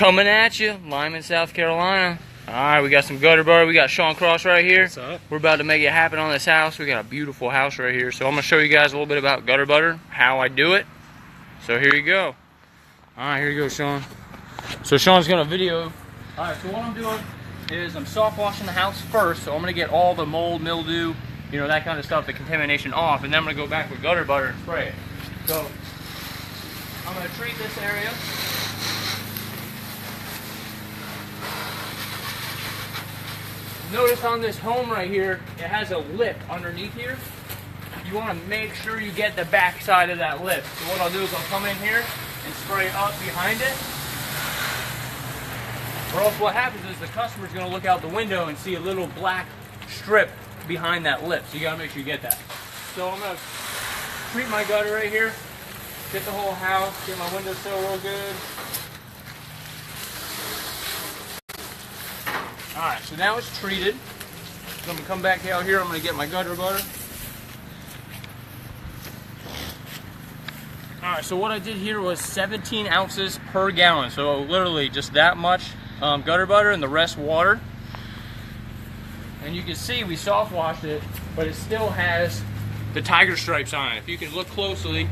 Coming at you, Lyman, South Carolina. Alright, we got some gutter butter. We got Sean Cross right here. What's up? We're about to make it happen on this house. We got a beautiful house right here. So I'm going to show you guys a little bit about gutter butter, how I do it. So here you go. Alright, here you go, Sean. So Sean's going to video. Alright, so what I'm doing is I'm soft washing the house first. So I'm going to get all the mold, mildew, you know, that kind of stuff, the contamination off. And then I'm going to go back with gutter butter and spray it. So I'm going to treat this area. Notice on this home right here, it has a lip underneath here. You want to make sure you get the back side of that lip. So what I'll do is I'll come in here and spray up behind it. Or else what happens is the customer's going to look out the window and see a little black strip behind that lip. So you got to make sure you get that. So I'm going to treat my gutter right here. Get the whole house, get my windowsill real good. Alright, so now it's treated. So I'm going to come back out here, I'm going to get my gutter butter. Alright, so what I did here was 17 ounces per gallon. So literally just that much gutter butter and the rest water. And you can see we soft washed it, but it still has the tiger stripes on it. If you can look closely,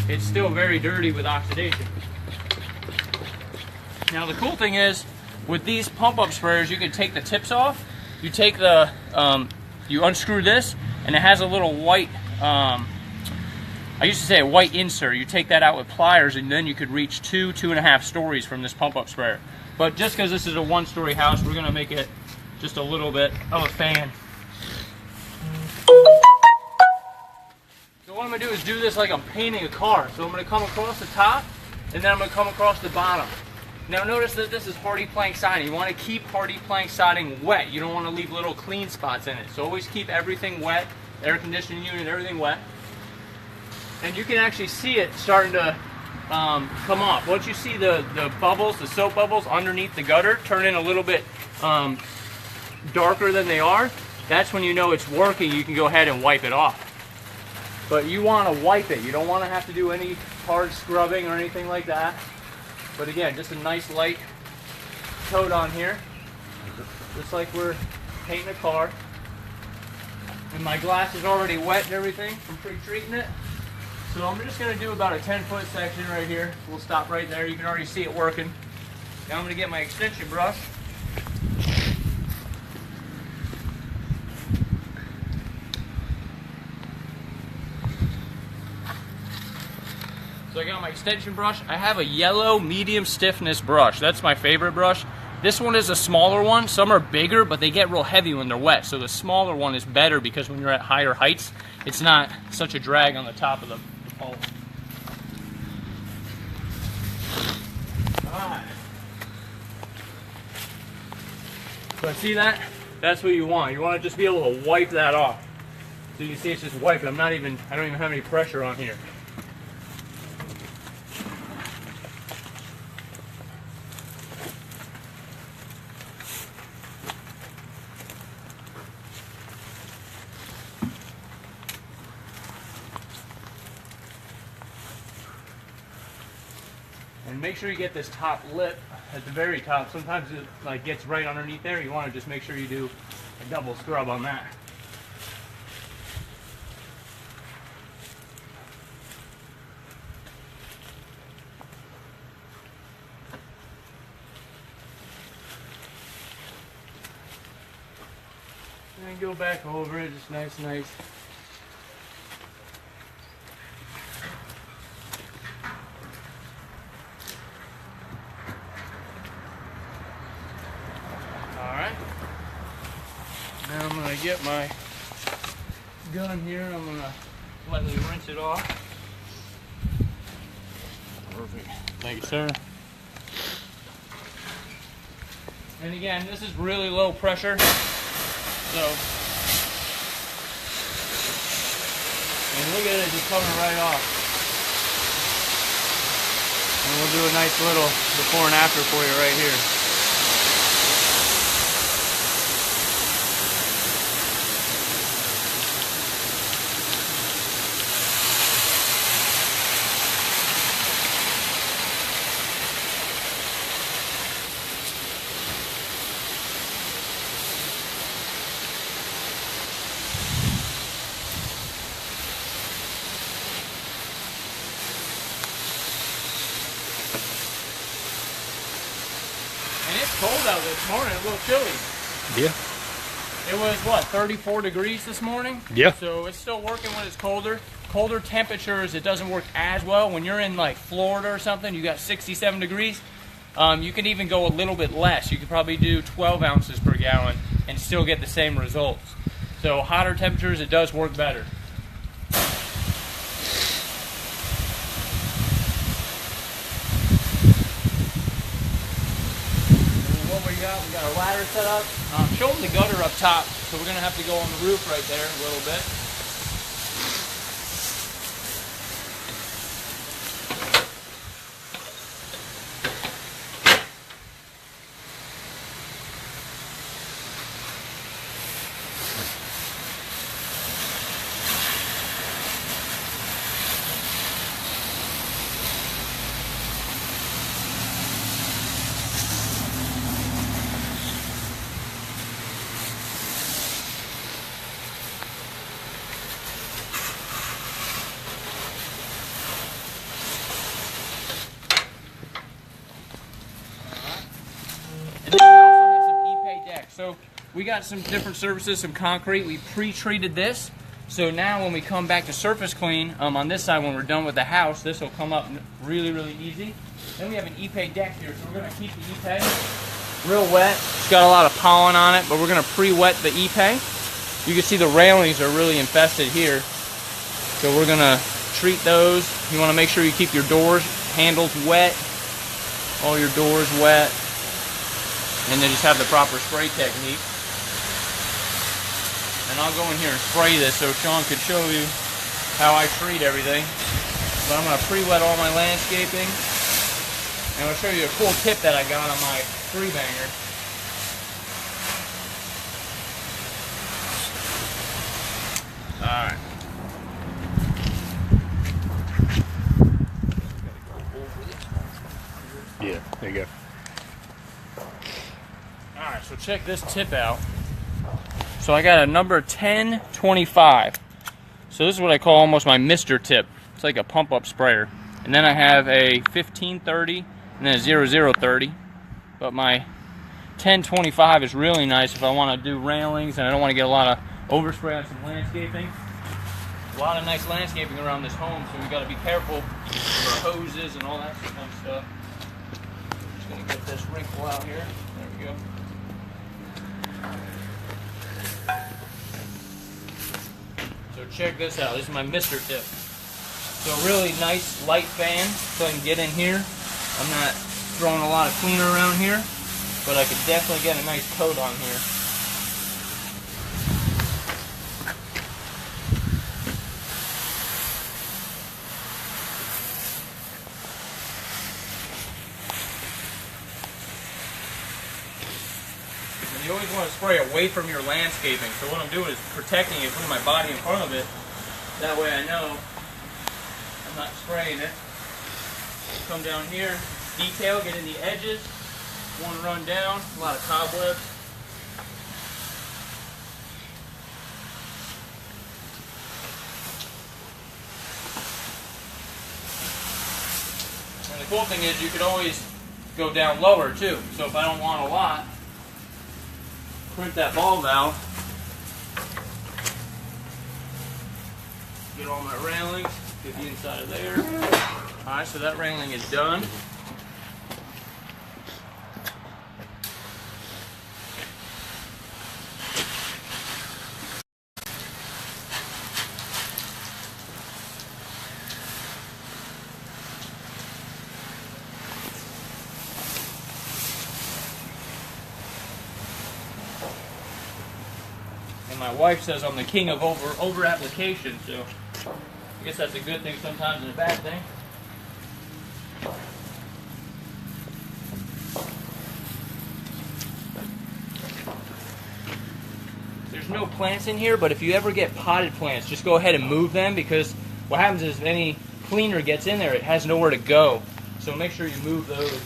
it's still very dirty with oxidation. Now the cool thing is, with these pump-up sprayers, you can take the tips off. You take the, you unscrew this, and it has a little white, I used to say a white insert. You take that out with pliers, and then you could reach 2.5 stories from this pump-up sprayer. But just because this is a one-story house, we're gonna make it just a little bit of a fan. So what I'm gonna do is do this like I'm painting a car. So I'm gonna come across the top, and then I'm gonna come across the bottom. Now notice that this is hardy plank siding. You want to keep hardy plank siding wet. You don't want to leave little clean spots in it. So always keep everything wet, air conditioning unit, everything wet. And you can actually see it starting to come off. Once you see the bubbles, the soap bubbles underneath the gutter turn in a little bit darker than they are, that's when you know it's working. You can go ahead and wipe it off. But you want to wipe it. You don't want to have to do any hard scrubbing or anything like that. But again, just a nice light coat on here, just like we're painting a car. And my glass is already wet and everything from pre-treating it. So I'm just going to do about a 10-foot section right here. We'll stop right there. You can already see it working. Now I'm going to get my extension brush. So I got my extension brush. I have a yellow medium stiffness brush. That's my favorite brush. This one is a smaller one. Some are bigger, but they get real heavy when they're wet. So the smaller one is better because when you're at higher heights, it's not such a drag on the top of the pole. Alright. So see that? That's what you want. You want to just be able to wipe that off. So you can see it's just wiping. I don't even have any pressure on here. And make sure you get this top lip at the very top. Sometimes it like gets right underneath there. You want to just make sure you do a double scrub on that. And then go back over it, just nice. Now I'm going to get my gun here, I'm going to lightly rinse it off. Perfect. Thank you, sir. And again, this is really low pressure, so, and look at it just coming right off. And we'll do a nice little before and after for you right here. cold out this morning, a little chilly. Yeah. It was, what, 34 degrees this morning? Yeah. So it's still working when it's colder. Colder temperatures, it doesn't work as well. When you're in like Florida or something, you got 67 degrees. You can even go a little bit less. You could probably do 12 ounces per gallon and still get the same results. So hotter temperatures, it does work better. We got our ladder set up. Show them the gutter up top. So we're going to have to go on the roof right there a little bit. So we got some different surfaces, some concrete. We pre-treated this. So now when we come back to surface clean, on this side when we're done with the house, this will come up really, really easy. Then we have an Ipe deck here. So we're going to keep the Ipe real wet. It's got a lot of pollen on it, but we're going to pre-wet the Ipe. You can see the railings are really infested here. So we're going to treat those. You want to make sure you keep your doors handles wet, all your doors wet. And then just have the proper spray technique. And I'll go in here and spray this so Sean could show you how I treat everything. But I'm going to pre-wet all my landscaping. And I'll show you a cool tip that I got on my tree banger. Alright. Yeah, there you go. Alright, so check this tip out. So I got a number 1025. So this is what I call almost my Mr. tip. It's like a pump-up sprayer. And then I have a 1530 and then a 0030. But my 1025 is really nice if I want to do railings and I don't want to get a lot of overspray on some landscaping. A lot of nice landscaping around this home, so we got to be careful for hoses and all that kind of stuff. Just going to get this wrinkle out here. There we go. So check this out. This is my Mr. tip. So a really nice light fan so I can get in here. I'm not throwing a lot of cleaner around here, but I could definitely get a nice coat on here. You always want to spray away from your landscaping. So what I'm doing is protecting it, putting my body in front of it. That way I know I'm not spraying it. Come down here, detail, get in the edges. Want to run down, a lot of cobwebs. And the cool thing is you could always go down lower too. So if I don't want a lot, print that bulb out, get all my railings, get the inside of there. Alright, so that railing is done. And my wife says I'm the king of over application, so I guess that's a good thing sometimes and a bad thing. There's no plants in here, but if you ever get potted plants, just go ahead and move them, because what happens is if any cleaner gets in there, it has nowhere to go. So make sure you move those.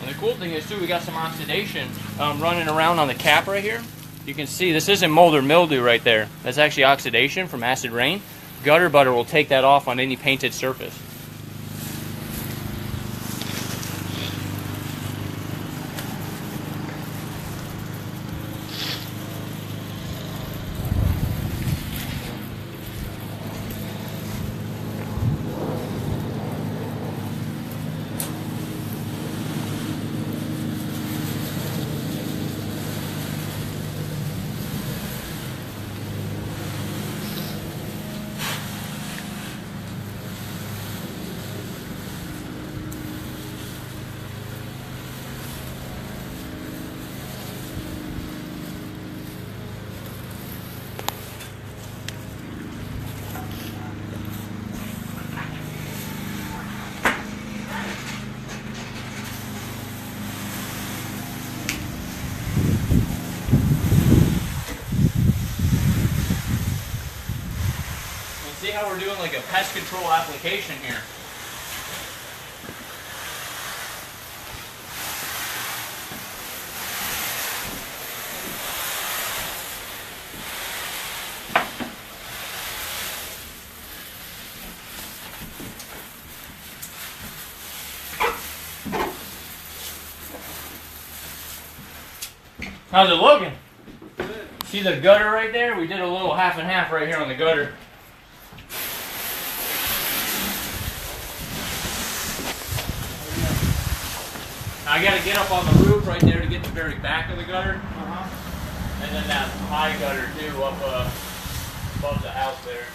And the cool thing is too, we got some oxidation running around on the cap right here. You can see this isn't mold or mildew right there. That's actually oxidation from acid rain. gutter butter will take that off on any painted surface. See how we're doing like a pest control application here. How's it looking? Good. See the gutter right there? We did a little half and half right here on the gutter. I got to get up on the roof right there to get the very back of the gutter. And then that high gutter too up above the house there.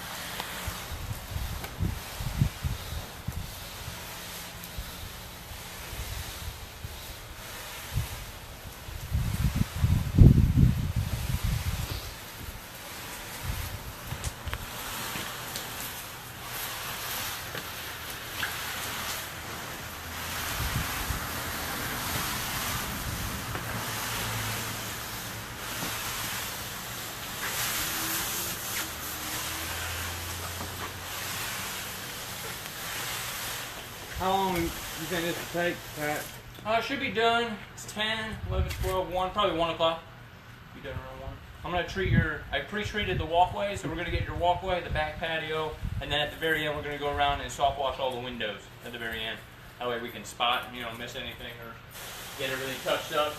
How long do you think this will take, Pat? It should be done. It's 10, 11, 12, 1, probably 1 o'clock. Be done around 1. I'm going to treat I pre-treated the walkway, so we're going to get your walkway, the back patio, and then at the very end we're going to go around and soft wash all the windows at the very end. That way we can spot, miss anything or get everything touched up.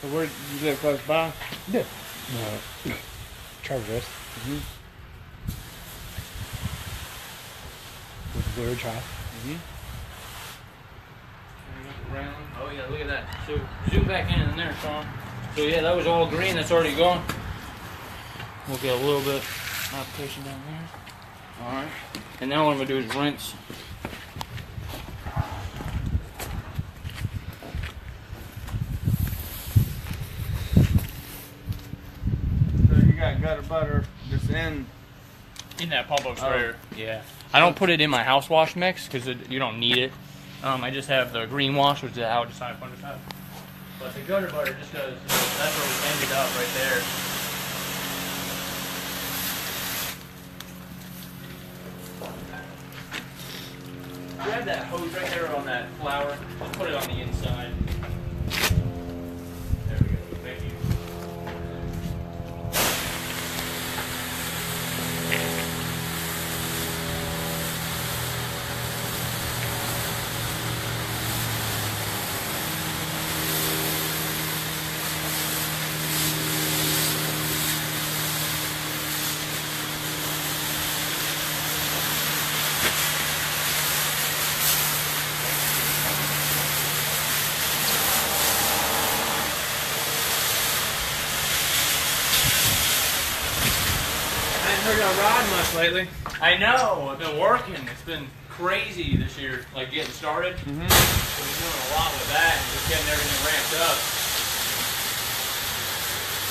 So where you live close by? Yeah. Traverse. With the Blue Drive. Oh yeah, look at that. So zoom back in there, Sean. So yeah, that was all green. That's already gone. We'll get a little bit of application down there. All right. And now what I'm gonna do is rinse. Gutter butter just in that pump up sprayer. Yeah. I don't put it in my house wash mix because you don't need it. I just have the green wash, which is how I decided to put it up. But the gutter butter just does. That's where we ended up right there. Grab that hose right there on that flower. Just put it on the inside. There we go. Thank you. I haven't heard y'all ride much lately. I know. I've been working. It's been crazy this year, like getting started. So we're doing a lot with that and just getting everything ramped up.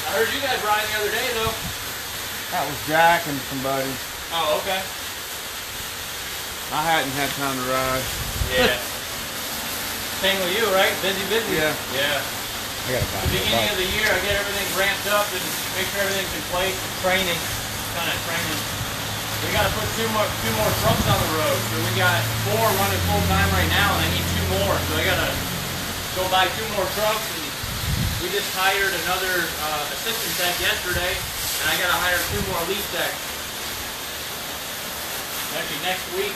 I heard you guys riding the other day, though. That was Jack and somebody. Oh, okay. I hadn't had time to ride. Yeah. Same with you, right? Busy. Yeah. Yeah. I gotta buy At the beginning of the year, I get everything ramped up and make sure everything's in place. Training. Kind of training. We gotta put two more trucks on the road. So we got 4 running full time right now, and I need 2 more. So I gotta go buy 2 more trucks. And we just hired another assistant tech yesterday, and I gotta hire 2 more lead techs. Actually, next week.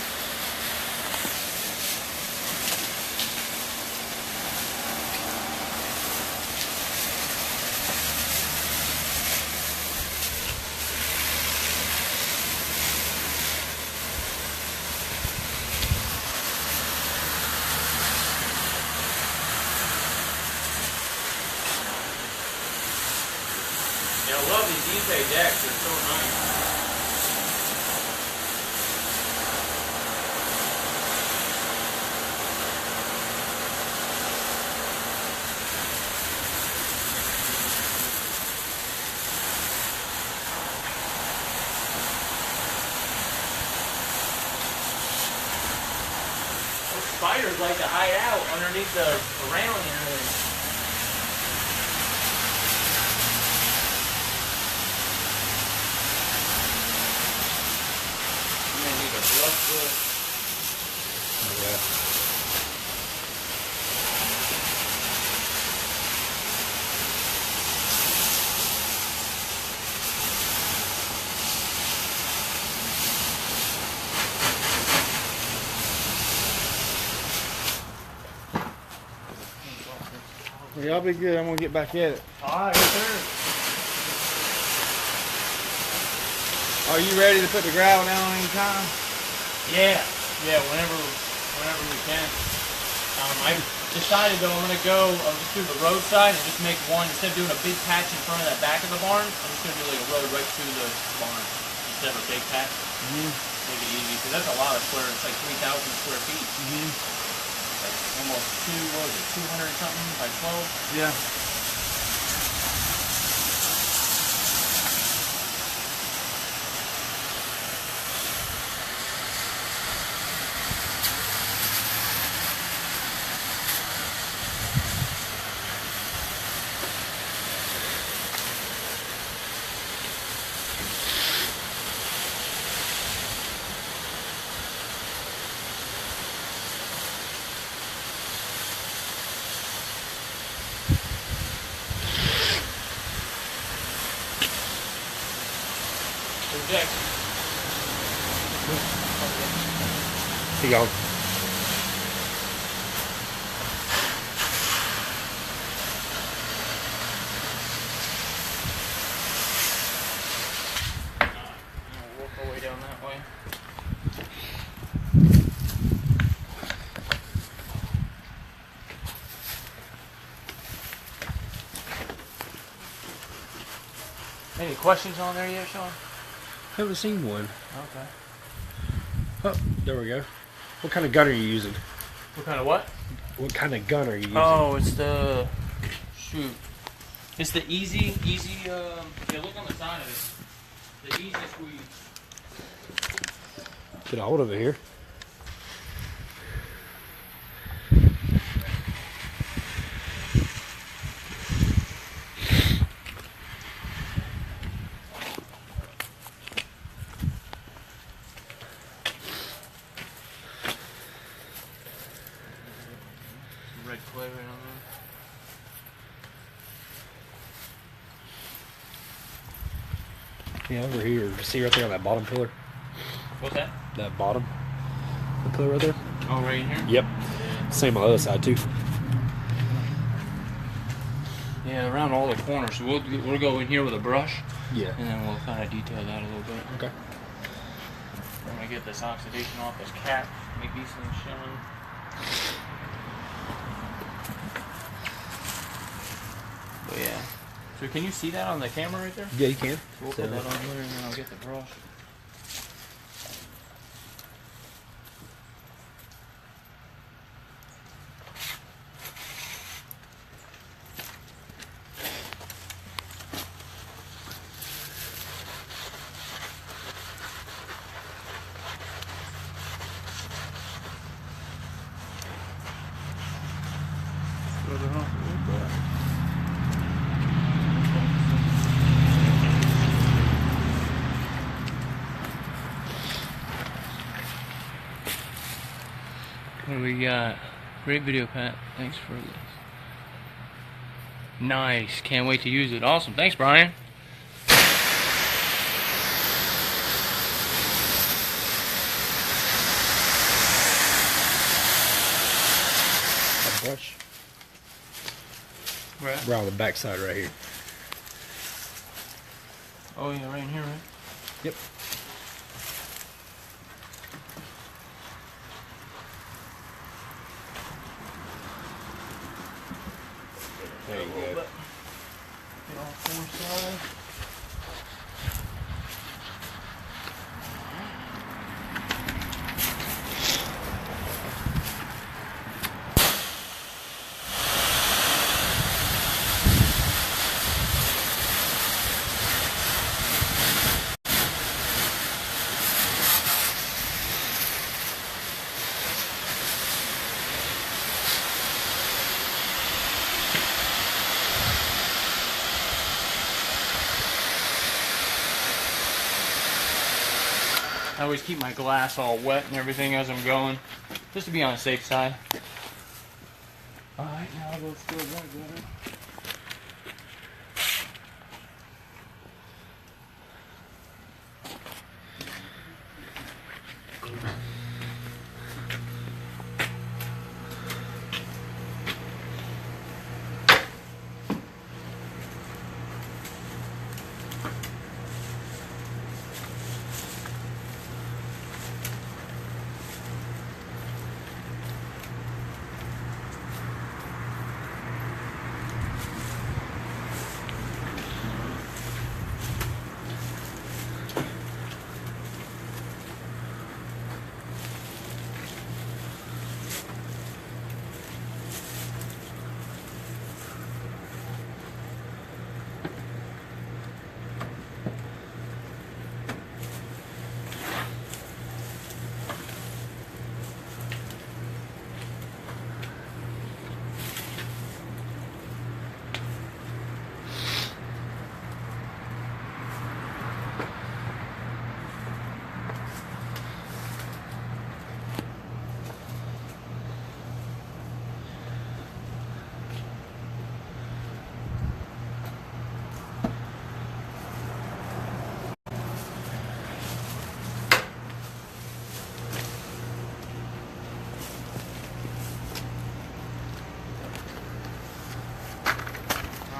Yeah, I love these Ipe decks, they're so nice. Those spiders like to hide out underneath the railing and everything. Yeah. Well, y'all be good. I'm gonna get back at it. Alright, yes sir. Are you ready to put the gravel down on any time? Yeah, whenever we can. I decided though I'm gonna go just do the roadside and just make one instead of doing a big patch in front of that back of the barn. I'm just gonna do like a road right through the barn instead of a big patch. Make it easy because that's a lot of square. It's like 3,000 square feet. Like almost 200 something by 12. Yeah. Jack. Keep going. We'll work our way down that way. Any questions on there yet, Sean? Haven't seen one. Okay. Oh, there we go. What kind of gun are you using? What kind of what? What kind of gun are you using? Oh, it's the shoot. It's the easy. Yeah, look on the side of it. The easy squeeze. Get a hold of it here. Red clay right on there. Yeah, over here. See right there on that bottom pillar? What's that? That bottom. The pillar right there? Oh, right in here? Yep. Same on the other side too. Yeah, around all the corners. So we'll go in here with a brush, Yeah. and then we'll kind of detail that a little bit. Okay. I'm gonna get this oxidation off this cap. Make these things shine. But yeah. So can you see that on the camera right there? Yeah, you can. So we'll put that on there, and then I'll get the brush. What do we got? Great video, Pat. Thanks for this. Nice. Can't wait to use it. Awesome. Thanks, Brian. A brush. Right. Around the backside right here. Oh, yeah, right in here, right? Yep. There you go. Get all four sides. I always keep my glass all wet and everything as I'm going, just to be on the safe side. Alright, now I'll go still that gutter.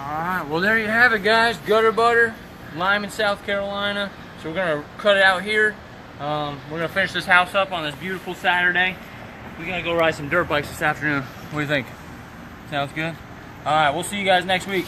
Alright, well there you have it, guys. Gutter butter, Lyman, South Carolina. So we're going to cut it out here. We're going to finish this house up on this beautiful Saturday. We're going to go ride some dirt bikes this afternoon. What do you think? Sounds good? Alright, we'll see you guys next week.